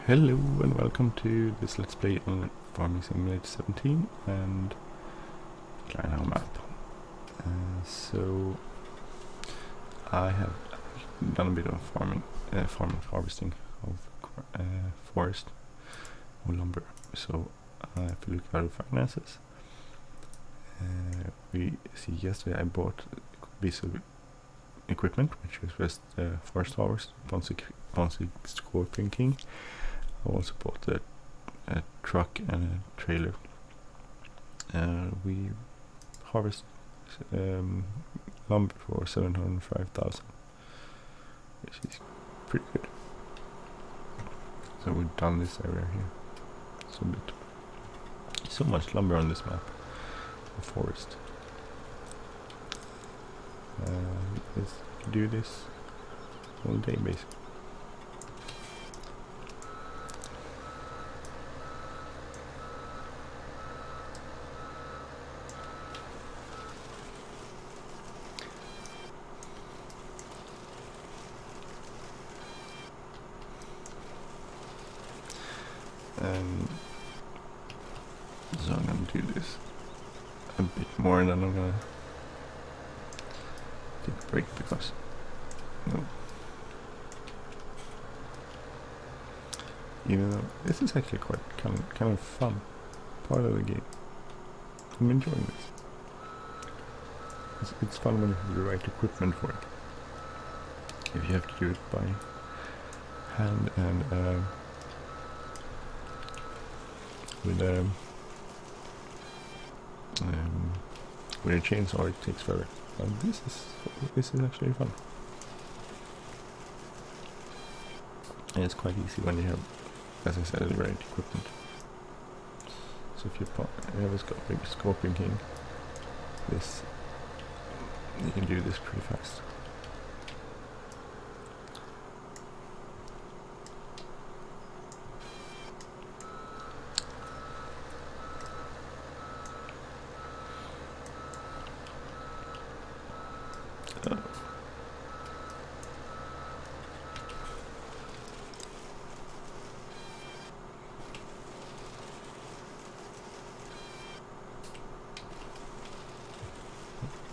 Hello and welcome to this Let's Play on Farming Simulator 17 and Kleinhau Map. So I have done a bit of farming harvesting of forest or lumber. So if you look at our finances, we see yesterday I bought a piece of equipment, which was just forest harvest, Ponzi Scorpion King. I also bought a truck and a trailer. We harvest lumber for 705,000, which is pretty good. So we've done this area here. So much lumber on this map. The forest. You can do this all day basically. So I'm going to do this a bit more and then I'm going to take a break because even though this is actually quite kind of fun part of the game. I'm enjoying this. It's fun when you have the right equipment for it. If you have to do it by hand and with a chainsaw, it takes forever. And this is actually fun. And it's quite easy when you have, as I said, the right equipment. So if you have a big Scorpion King, you can do this pretty fast.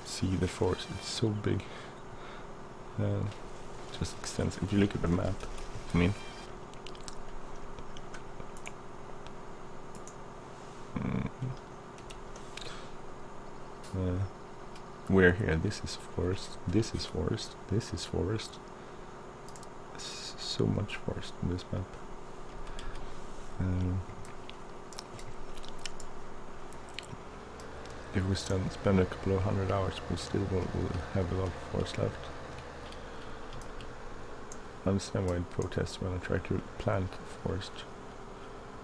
See the forest, it's so big. Just extends. If you look at the map, I mean, we're here. This is forest. This is forest. This is forest. So much forest in this map. If we spend a couple of 100 hours, we still will have a lot of forest left. I understand why it protests when I try to plant forest,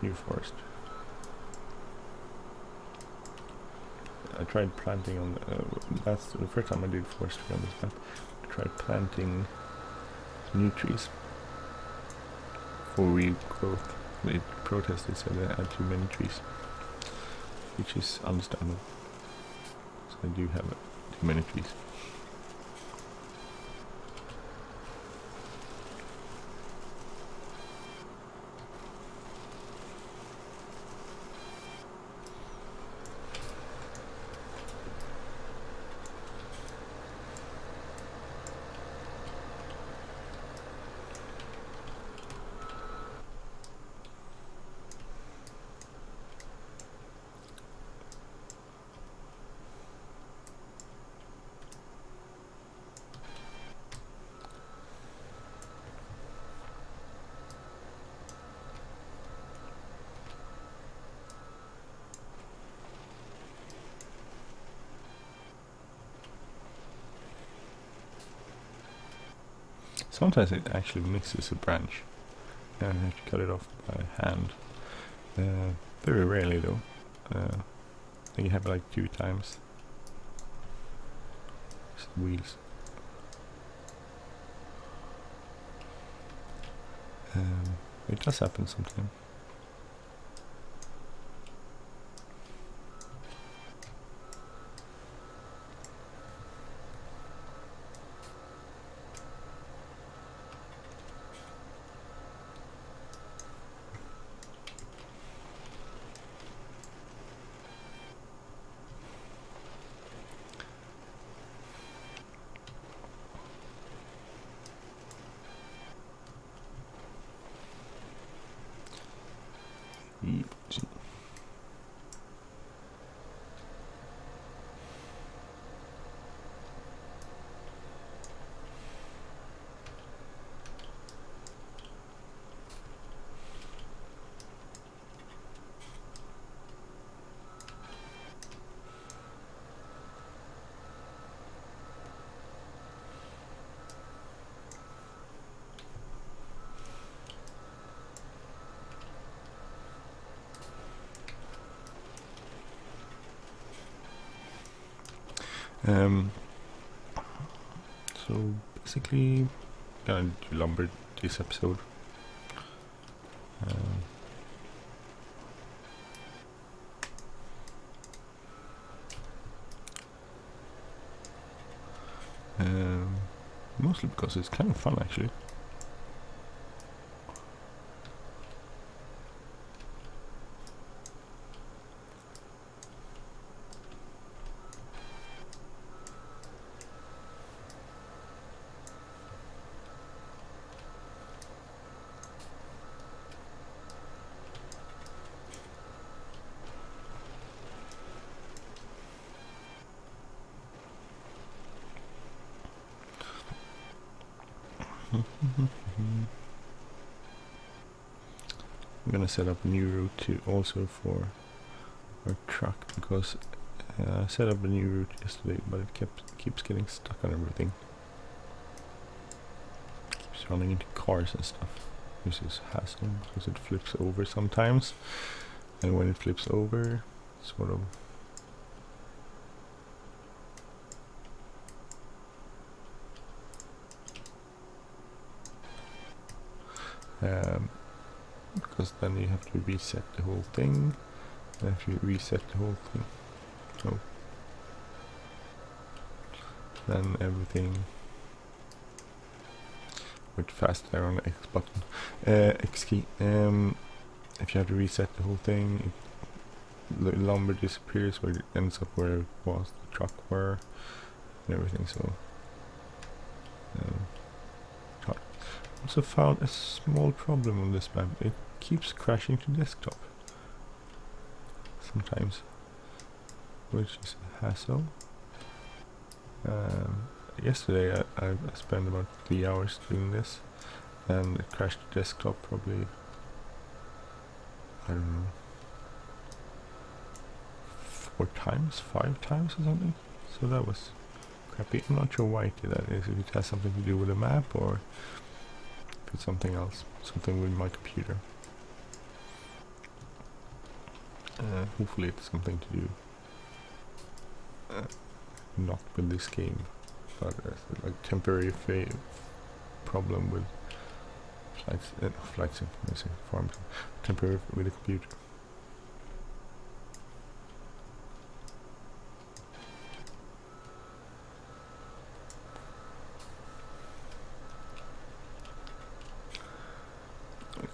new forest. I tried planting on that's the first time I did forestry on this map. I tried planting new trees for regrowth. It protested, said I had too many trees, which is understandable. I do have too many trees. Sometimes it actually misses a branch and I have to cut it off by hand. Very rarely though. I think it happened like 2 times. Just wheels. It does happen sometimes. Easy. So basically, gonna do lumber this episode. Mostly because it's kind of fun actually. I'm gonna set up a new route to also for our truck because I set up a new route yesterday, but it keeps getting stuck on everything. Keeps running into cars and stuff, which is hassle because it flips over sometimes, and when it flips over, sort of. Because then you have to reset the whole thing. And if you reset the whole thing, then everything with fast arrow on the X button, X key. If you have to reset the whole thing, the lumber disappears, where it ends up where it was the truck were, and everything. So. Also found a small problem on this map. It keeps crashing to desktop sometimes, which is a hassle. Yesterday I spent about 3 hours doing this, and it crashed to desktop probably, I don't know, 4 times, 5 times or something. So that was crappy. I'm not sure why it did that. If it has something to do with the map or if it's something else, something with my computer. Hopefully it's something to do not with this game, but like temporary problem with flights farm temporary with the computer.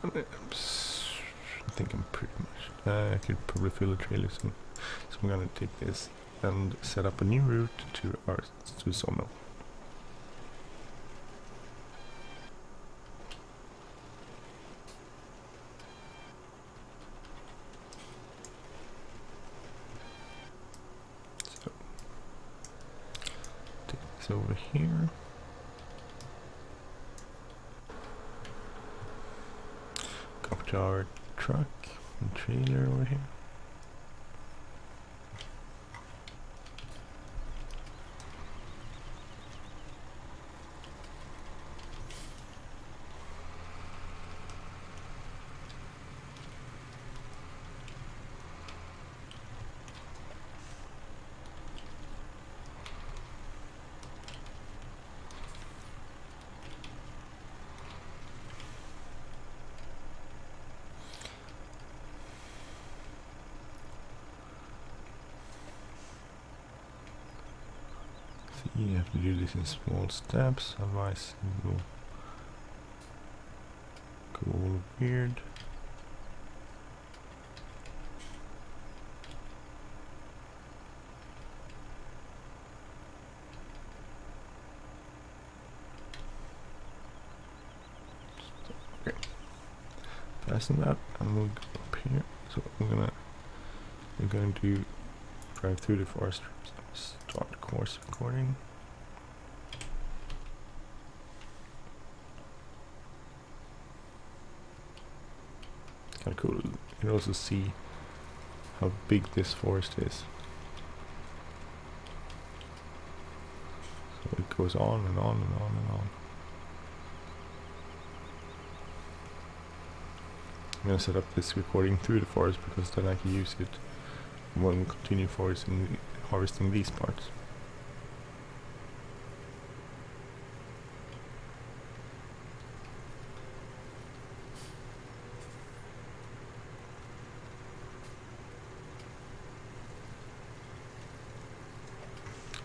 I think I'm pretty much. I could probably fill a trailer soon, so I'm gonna take this and set up a new route to our sawmill. So take this over here. Go to our truck and trailer over here. You have to do this in small steps, otherwise it will go all weird. Okay, fasten that and we'll go up here. So we're going to drive through the forest. So start course recording. It's kind of cool. You can also see how big this forest is. So it goes on and on and on and on. I'm going to set up this recording through the forest because then I can use it when we continue harvesting these parts.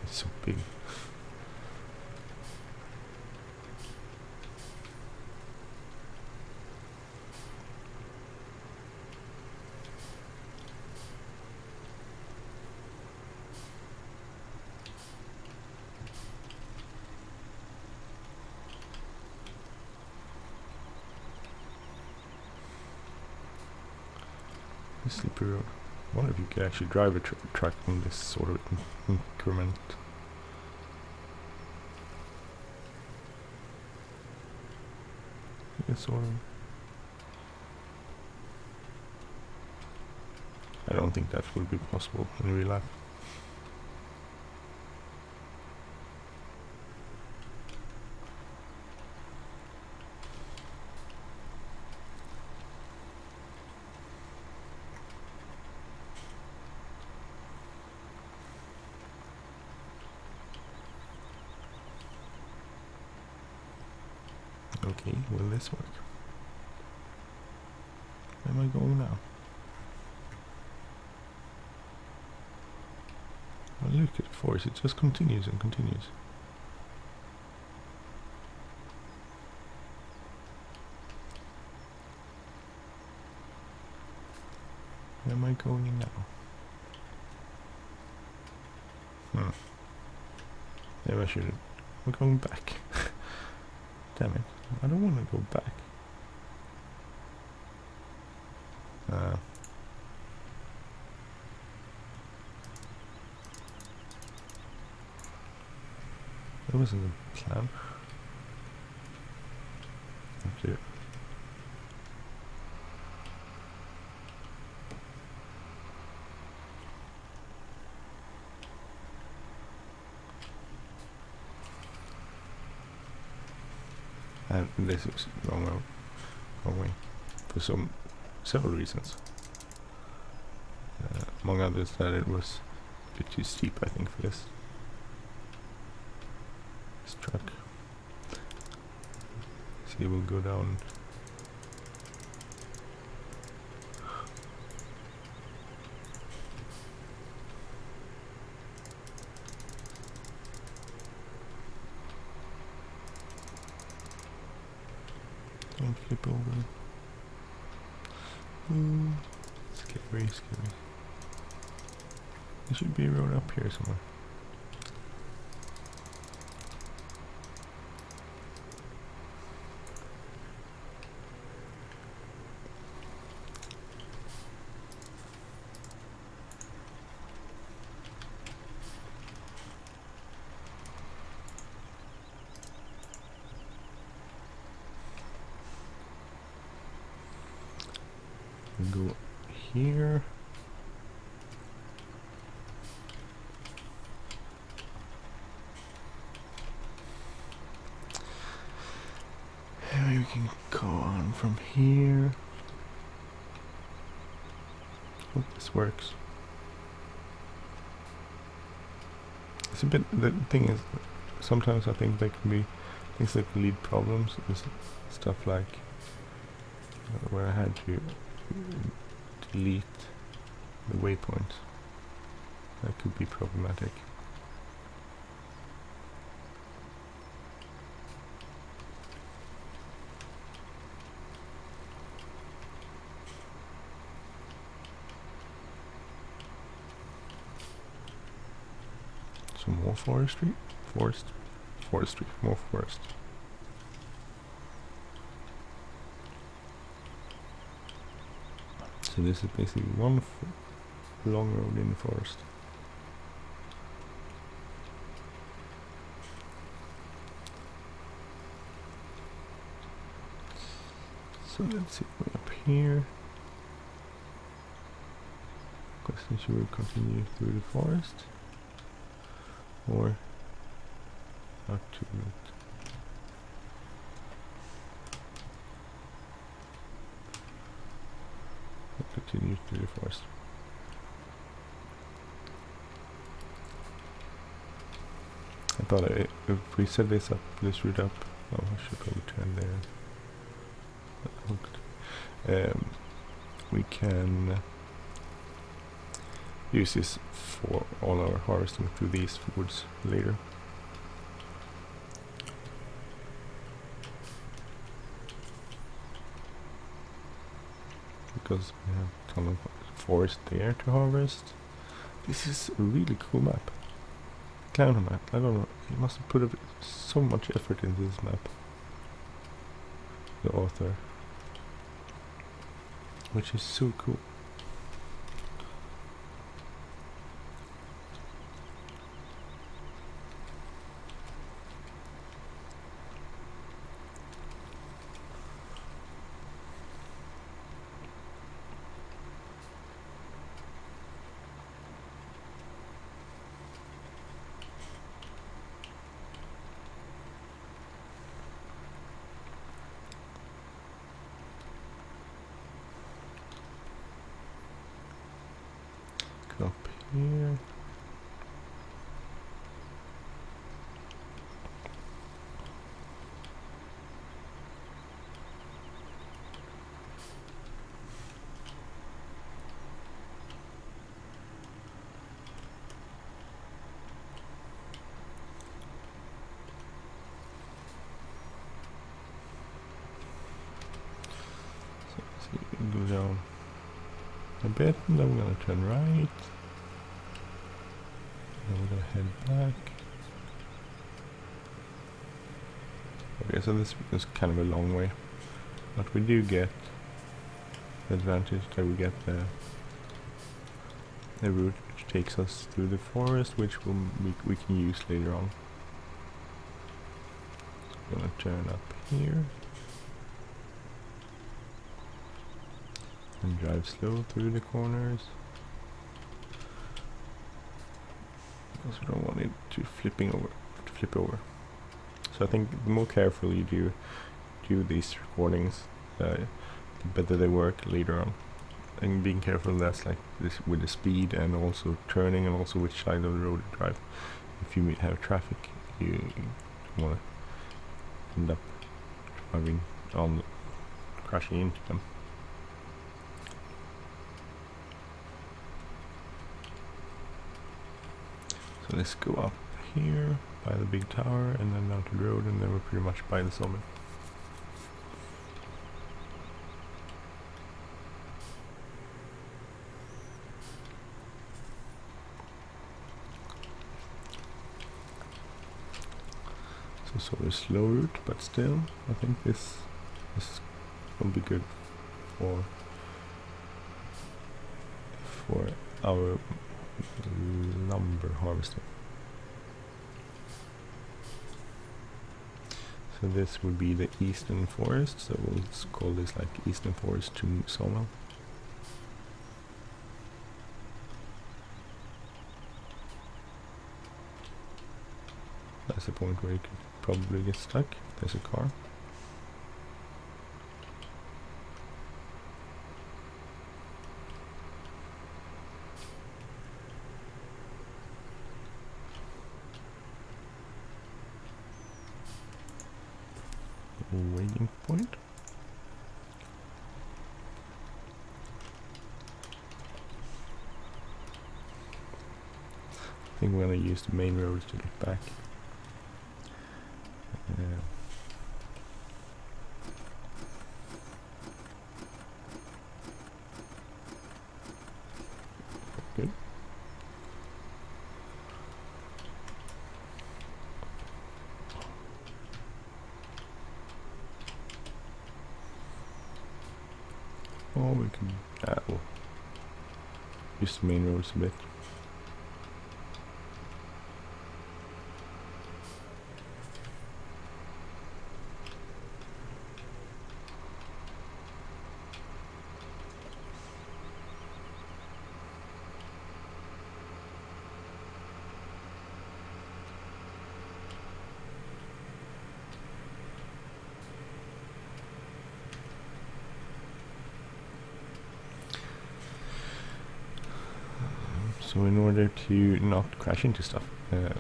It's so big. Slippery road. I wonder if you could actually drive a truck in this sort of increment. Yeah, sort of. I don't think that would be possible in real life. Okay, will this work? Where am I going now? Well, look at the forest, it just continues and continues. Where am I going now? Maybe I should. We're going back. Damn it. I don't want to go back. That wasn't the plan. Okay. And this is wrong way for several reasons. Among others, that it was a bit too steep, I think, for this truck. See, we'll go down. Don't flip over. Ooh, scary, scary. There should be a road up here somewhere. Go here. Maybe we can go on from here. Hope this works. It's a bit. The thing is, sometimes I think there can be things that can lead problems. Is stuff like where I had to delete the waypoint. That could be problematic. Some more forestry? Forestry, more forest. So this is basically one long road in the forest. So let's see, way up here. Question, should we continue through the forest? Or not to it? Continue through the forest. I thought if we set this route up, oh, I should probably turn there. We can use this for all our harvesting through these woods later. Because we have a ton of forest there to harvest. This is a really cool map. Kleinhau Map, I don't know, he must have put so much effort into this map. The author. Which is so cool. Up here. So let's see, we can go down a bit, and then we're going to turn right. Then we're going to head back. Okay, so this is kind of a long way, but we do get the advantage that we get the route which takes us through the forest, which we can use later on. So I'm going to turn up here and drive slow through the corners, because we don't want it to flip over. So I think the more careful you do these recordings, the better they work later on. And being careful, that's like this with the speed and also turning, and also which side of the road you drive. If you have traffic, you don't want to end up driving on, crashing into them. So let's go up here by the big tower and then down to the road, and then we're pretty much by the sawmill. So sort of a slow route, but still I think this will be good for our lumber harvesting. So this would be the eastern forest, so we'll call this like eastern forest to sawmill. That's the point where you could probably get stuck. There's a car. Waiting point. I think we're gonna use the main roads to get back. Good. Or we can use the main roads a bit. So in order to not crash into stuff,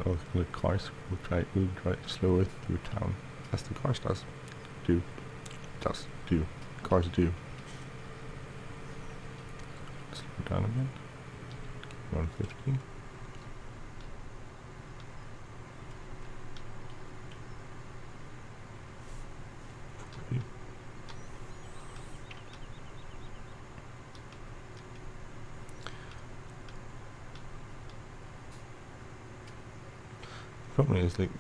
or the cars, we'll drive slower through town, as the cars do. Cars do. Slow down a bit. 150. Problem is, like,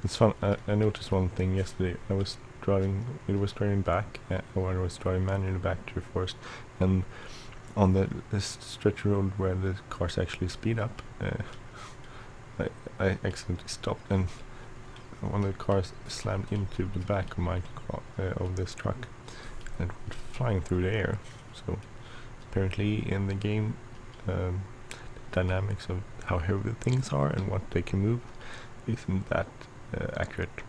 it's fun. I noticed one thing yesterday. I was driving. It was driving back, or I was driving manually back to the forest, and on this stretch road where the cars actually speed up, I accidentally stopped, and one of the cars slammed into the back of my of this truck, and it went flying through the air. So apparently, in the game, the dynamics of how heavy the things are and what they can move isn't that accurate.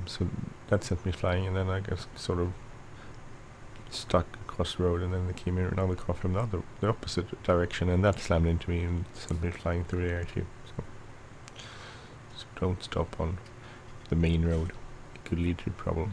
So that sent me flying, and then I got sort of stuck across the road, and then there came in another car from the opposite direction, and that slammed into me and sent me flying through the air too. So don't stop on the main road. It could lead to trouble.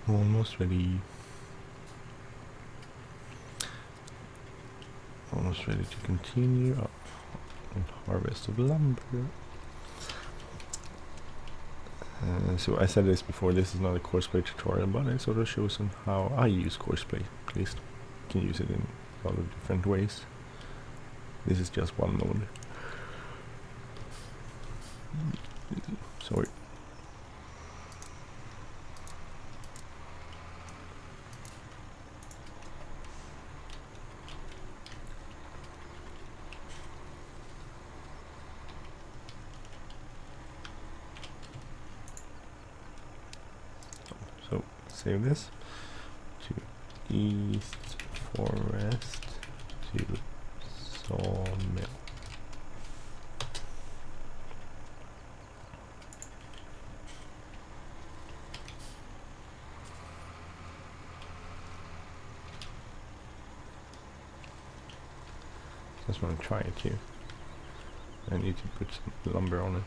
Almost ready. Almost ready to continue up and harvest of lumber. So I said this before, this is not a Courseplay tutorial, but it sort of shows on how I use Courseplay. At least you can use it in a lot of different ways. This is just one mode. Sorry. So save this to East Forest to Sawmill. Just want to try it here. I need to put some lumber on it.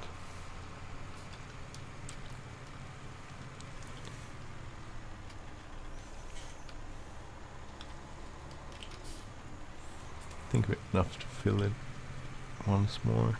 I think we're enough to fill it once more.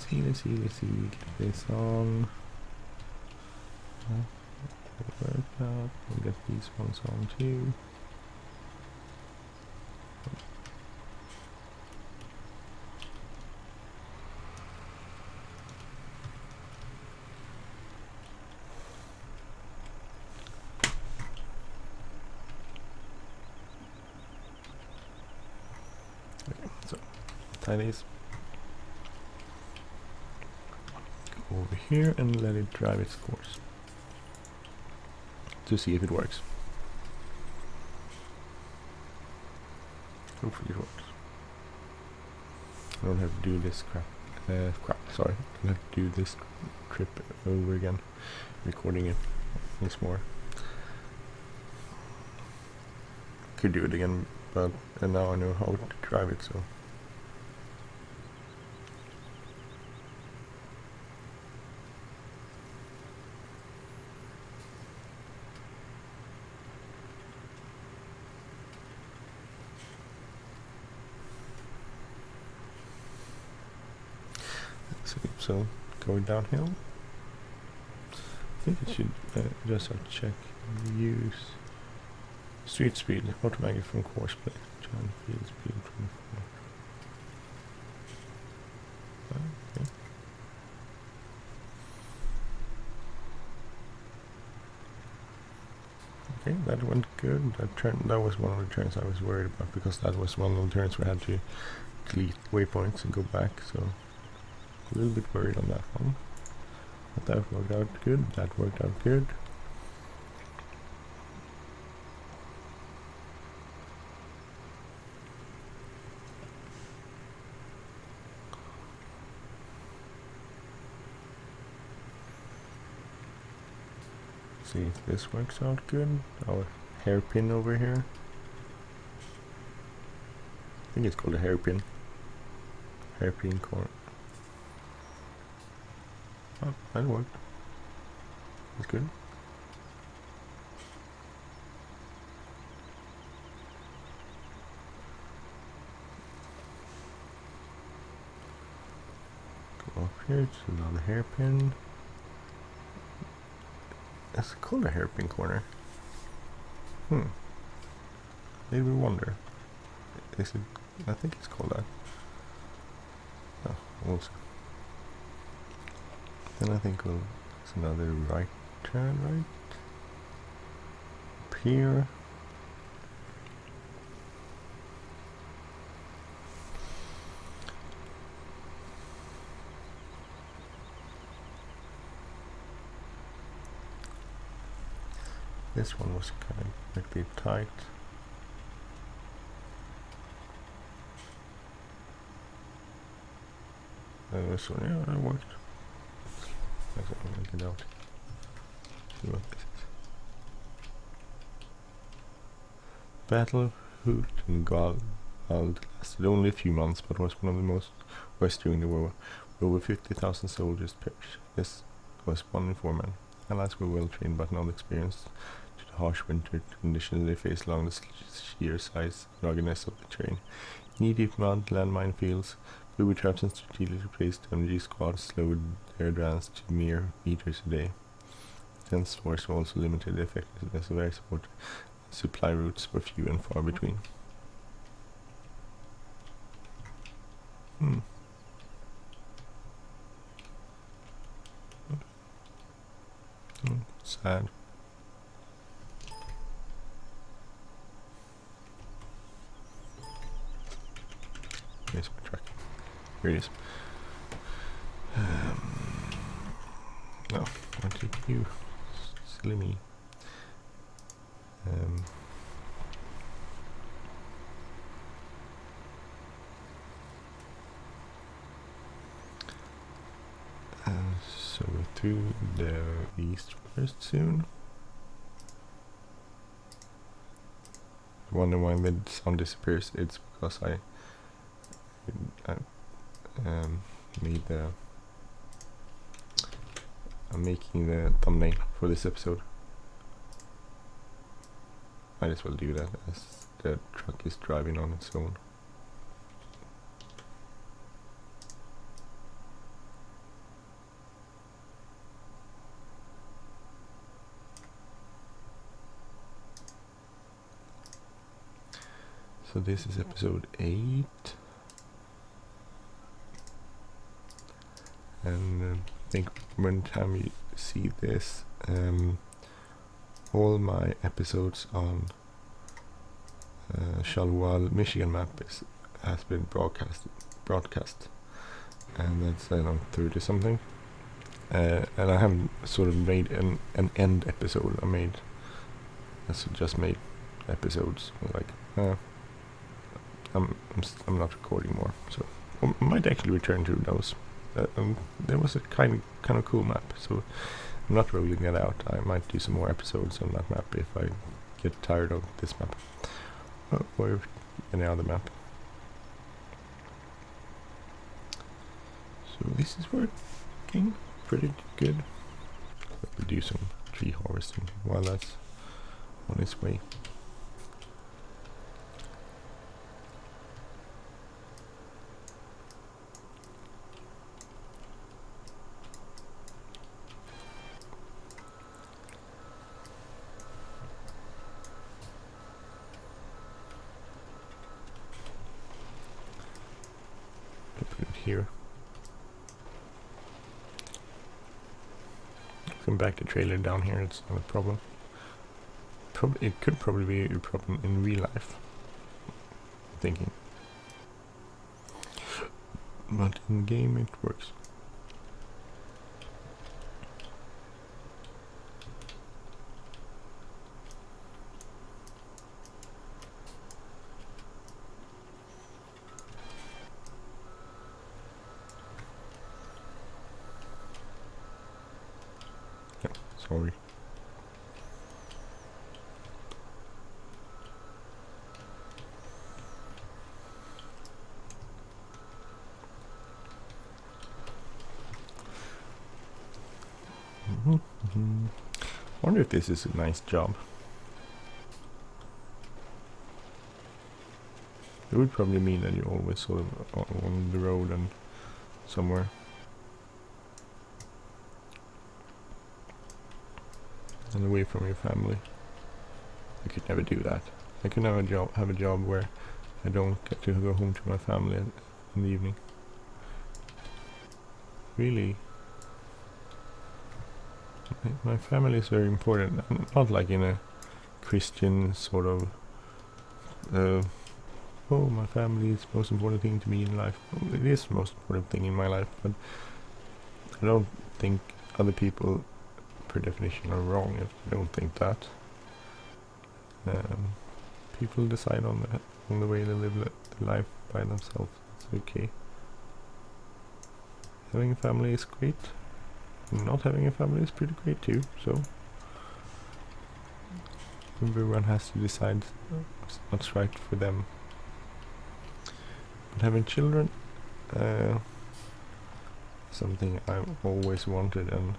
Let's see, get this on. Work out. We'll get these ones on too. tie these over here and let it drive its course to see if it works. Hopefully it works. I don't have to do this sorry, I don't have to do this trip over again, recording it once more. Could do it again, but and now I know how to drive it, so. So going downhill, I think it should just have to check use street speed automatic from Courseplay. Giant field speed 24. Okay, that went good. That was one of the turns I was worried about, because that was one of the turns where I had to delete waypoints and go back. So a little bit worried on that one, but that worked out good. That worked out good. See if this works out good. Our hairpin over here. I think it's called a hairpin. Hairpin corner. Oh, that worked. That's good. Go up here to another hairpin. That's called a hairpin corner. Made me wonder. Is it? I think it's called that. Oh, we'll see. Then I think it's another right turn, right? Up here. This one was kind of a bit tight. This one, yeah, that worked. Let's make it out. See what this is. Battle, Hud and Gald lasted only a few months, but was one of the most worst during the war. Over 50,000 soldiers perished. This was one in 4 men. Allies were well trained but not experienced to the harsh winter conditions they faced along the sheer size and ruggedness of the terrain. Knee-deep mud, landmine fields, booby traps and strategically placed MG squads slowed their advance to mere meters a day. Dense force also limited the effectiveness of air support. Supply routes were few and far between. Sad. Where's my truck? Here it is. No, what did you? Silly me. So through the east first soon. I wonder why the sound disappears. It's because I made the I'm making the thumbnail for this episode. Might as well do that as the truck is driving on its own. So this is episode 8, and I think when time you see this, all my episodes on Michigan map has been broadcasted broadcast, and that's, I don't know, 30 something. And I haven't sort of made an end episode. I just made episodes. Like, I'm not recording more, so I might actually return to those. There was a kind of cool map, so I'm not ruling it out. I might do some more episodes on that map if I get tired of this map, or any other map. So this is working pretty good. Let me do some tree harvesting while that's on its way. Put it here. Come back the trailer down here, it's not a problem. It could probably be a problem in real life, I'm thinking. But in game it works. Yeah, sorry. Wonder if this is a nice job. It would probably mean that you're always sort of on the road and somewhere. And away from your family. I could never do that. I could never have a job where I don't get to go home to my family in the evening. Really. My family is very important. Not like in a Christian sort of oh, my family is the most important thing to me in life. Well, it is the most important thing in my life, but I don't think other people per definition are wrong if they don't think that. People decide on the way they live their life by themselves. It's okay. Having a family is great. Not having a family is pretty great too, so everyone has to decide what's right for them. But having children, something I've always wanted, and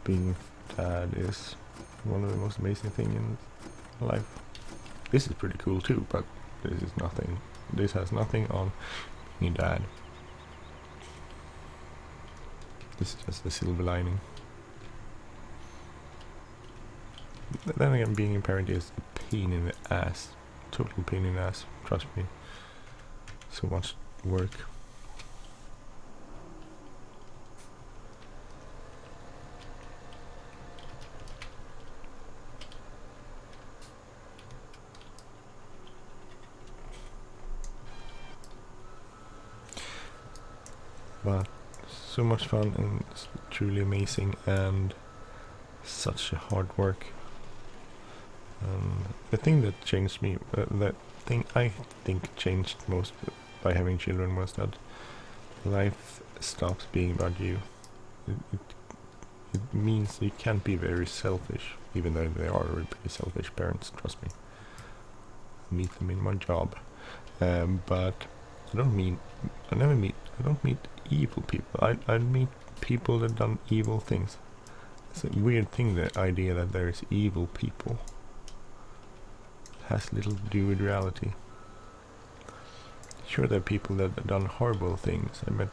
being dad is one of the most amazing things in life. This is pretty cool too, but this has nothing on being dad. This is just a silver lining. Then again, being a parent is a pain in the ass. Total pain in the ass, trust me. So much work. But so much fun and truly amazing, and such a hard work. The thing that changed me, that thing I think changed most by having children, was that life stops being about you. It means you can't be very selfish, even though they are pretty selfish parents, trust me. I meet them in my job. But I don't meet evil people. I meet people that done evil things. It's a weird thing, the idea that there is evil people. It has little to do with reality. Sure, there are people that have done horrible things. I met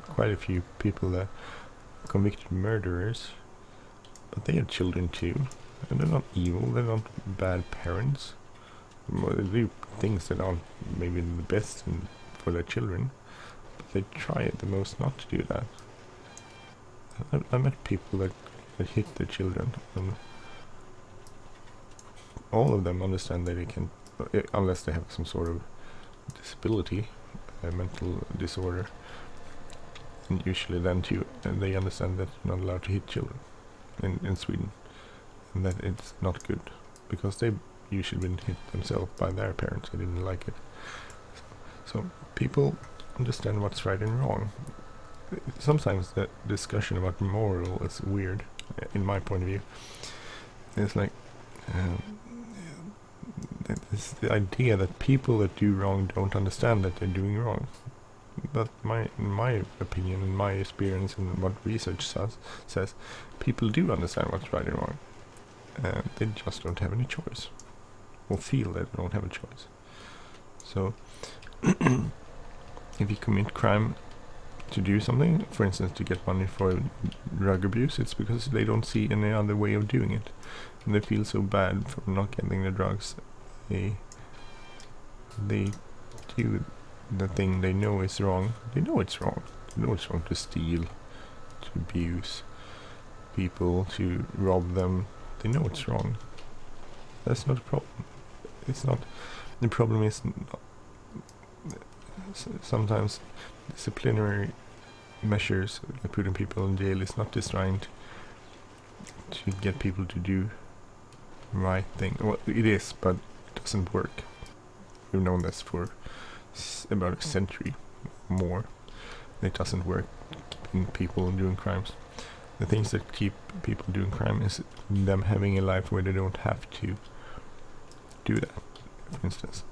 quite a few people that are convicted murderers, but they have children too, and they're not evil. They're not bad parents. They do things that aren't maybe the best for their children, but they try the most not to do that. I met people that hit their children, and all of them understand that they can, unless they have some sort of disability, a mental disorder. And usually then too, they understand that you're not allowed to hit children in Sweden, and that it's not good, because they've usually been hit themselves by their parents. They didn't like it. So people understand what's right and wrong. Sometimes the discussion about moral is weird, in my point of view. It's like it's the idea that people that do wrong don't understand that they're doing wrong. But in my opinion, in my experience, and what research says, people do understand what's right and wrong. They just don't have any choice, or feel that they don't have a choice. So, if you commit crime to do something, for instance, to get money for drug abuse, it's because they don't see any other way of doing it, and they feel so bad for not getting the drugs. They do the thing they know is wrong. They know it's wrong. They know it's wrong to steal, to abuse people, to rob them. They know it's wrong. That's not a problem. It's not. The problem is sometimes disciplinary measures, like putting people in jail, is not designed to get people to do the right thing. Well, it is, but it doesn't work. We've known this for about a century more. It doesn't work keeping people doing crimes. The things that keep people doing crime is them having a life where they don't have to do that. For instance,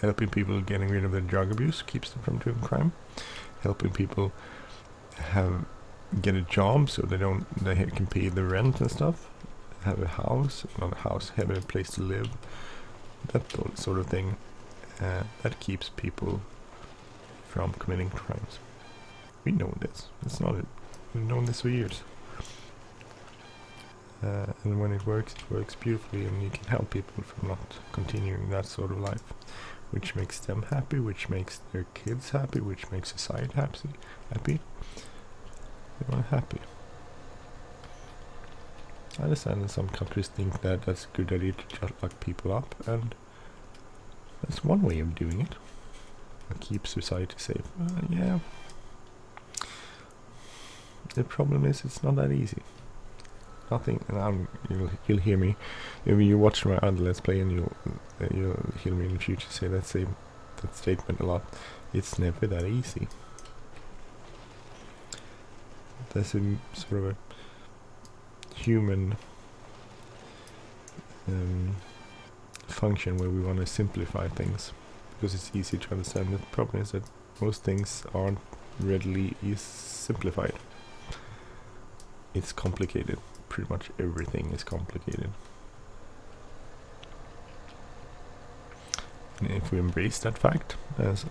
helping people getting rid of their drug abuse keeps them from doing crime. Helping people get a job so they can pay the rent and stuff. Have a house, not a house, have a place to live. That sort of thing, that keeps people from committing crimes. We know this. We've known this for years. And when it works beautifully, and you can help people from not continuing that sort of life, which makes them happy, which makes their kids happy, which makes society happy. Everyone happy. I understand that some countries think that that's a good idea to just lock people up, and that's one way of doing it. That keeps society safe. Yeah. The problem is it's not that easy. Nothing, and you'll hear me if you watch my other Let's Play, and you'll hear me in the future say that statement a lot. It's never that easy. There's a sort of a human function where we want to simplify things because it's easy to understand. The problem is that most things aren't readily simplified. It's complicated. Pretty much everything is complicated. And if we embrace that fact and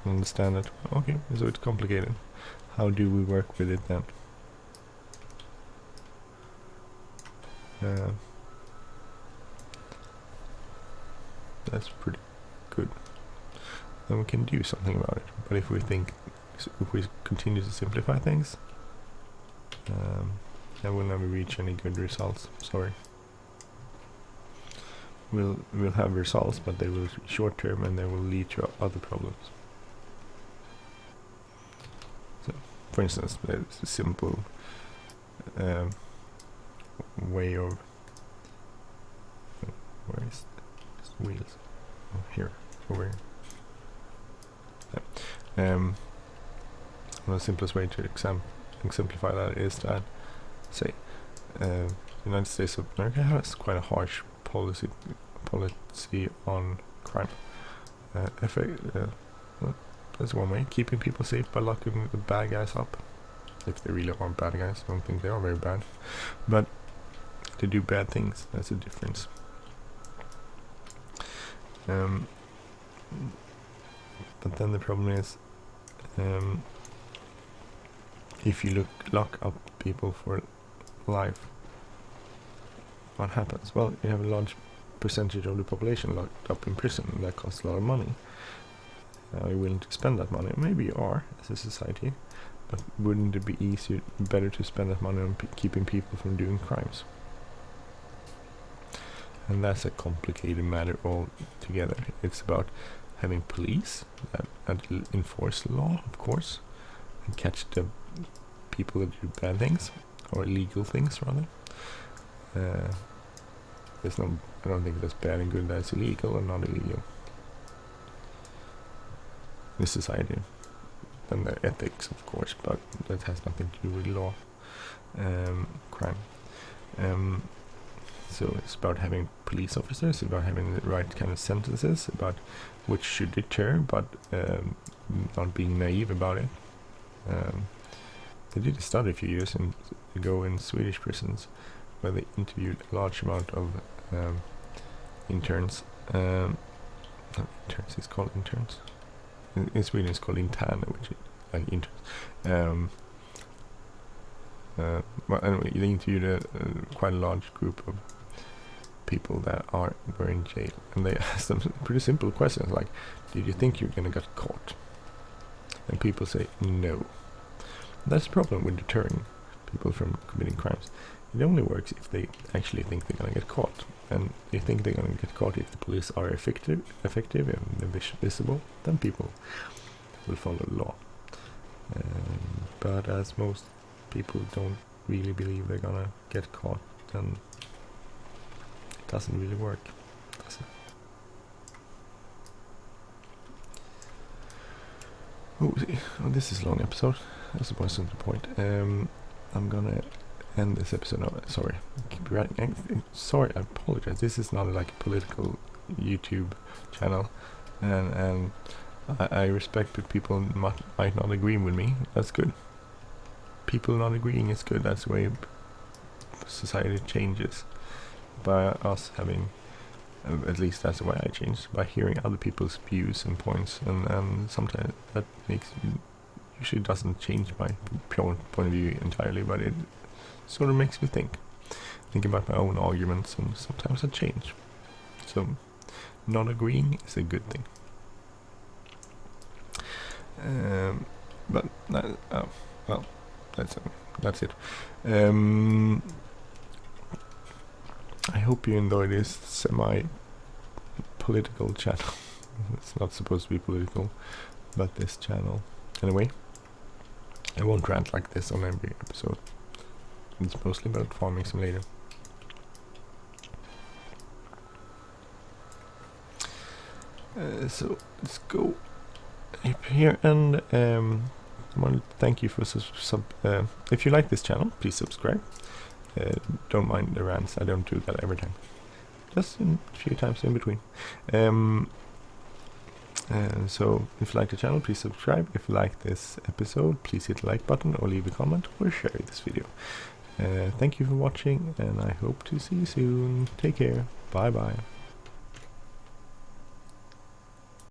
understand that, okay, so it's complicated, how do we work with it then? That's pretty good. Then we can do something about it. But if we continue to simplify things, then we'll never reach any good results. Sorry. We'll have results, but they will be short term, and they will lead to other problems. So, for instance, there's a simple way of where is the wheels? Oh, here, over here. Yeah. The simplest way to exemplify that is that, say, the United States of America has quite a harsh policy on crime. That's one way, keeping people safe by locking the bad guys up. If they really are bad guys, I don't think they are very bad. But to do bad things, that's a difference. But then the problem is, if you lock up people for life, what happens? Well, you have a large percentage of the population locked up in prison, and that costs a lot of money. Are you willing to spend that money? Maybe you are, as a society, but wouldn't it be better to spend that money on keeping people from doing crimes? And that's a complicated matter altogether. It's about having police that enforce the law, of course, and catch the people that do bad things, or illegal things rather. I don't think that's bad and good, that's illegal or not illegal in society. And the ethics, of course, but that has nothing to do with law, crime. So it's about having police officers, about having the right kind of sentences, about which should deter, but not being naive about it. They did a study a few years ago in Swedish prisons where they interviewed a large amount of interns. Not interns, it's called interns. In Sweden it's called interner, which is like interns. Well, anyway, they interviewed quite a large group of people that were in jail, and they asked them pretty simple questions like, did you think you're gonna get caught? And people say no. That's the problem with deterring people from committing crimes. It only works if they actually think they're gonna get caught, and they think they're gonna get caught if the police are effective and visible. Then people will follow the law. But as most people don't really believe they're gonna get caught, then it doesn't really work, does it? Oh, this is a long episode. That's the point. I'm gonna end this episode now. Sorry, I keep writing. Sorry, I apologize. This is not like a political YouTube channel, and I respect that people might not agree with me. That's good. People not agreeing is good. That's the way society changes. By us having, at least that's the way I change, by hearing other people's views and points, and sometimes that usually doesn't change my point of view entirely, but it sort of makes me think about my own arguments, and sometimes I change. So not agreeing is a good thing. But well, that's it. I hope you enjoy this semi-political channel. It's not supposed to be political, but this channel. Anyway, I won't rant like this on every episode. It's mostly about Farming Simulator. So let's go up here, and I want to thank you for if you like this channel, please subscribe. Don't mind the rants, I don't do that every time, just a few times in between. So if you like the channel, please subscribe. If you like this episode, please hit the like button or leave a comment or share this video. Thank you for watching, and I hope to see you soon. Take care. Bye bye.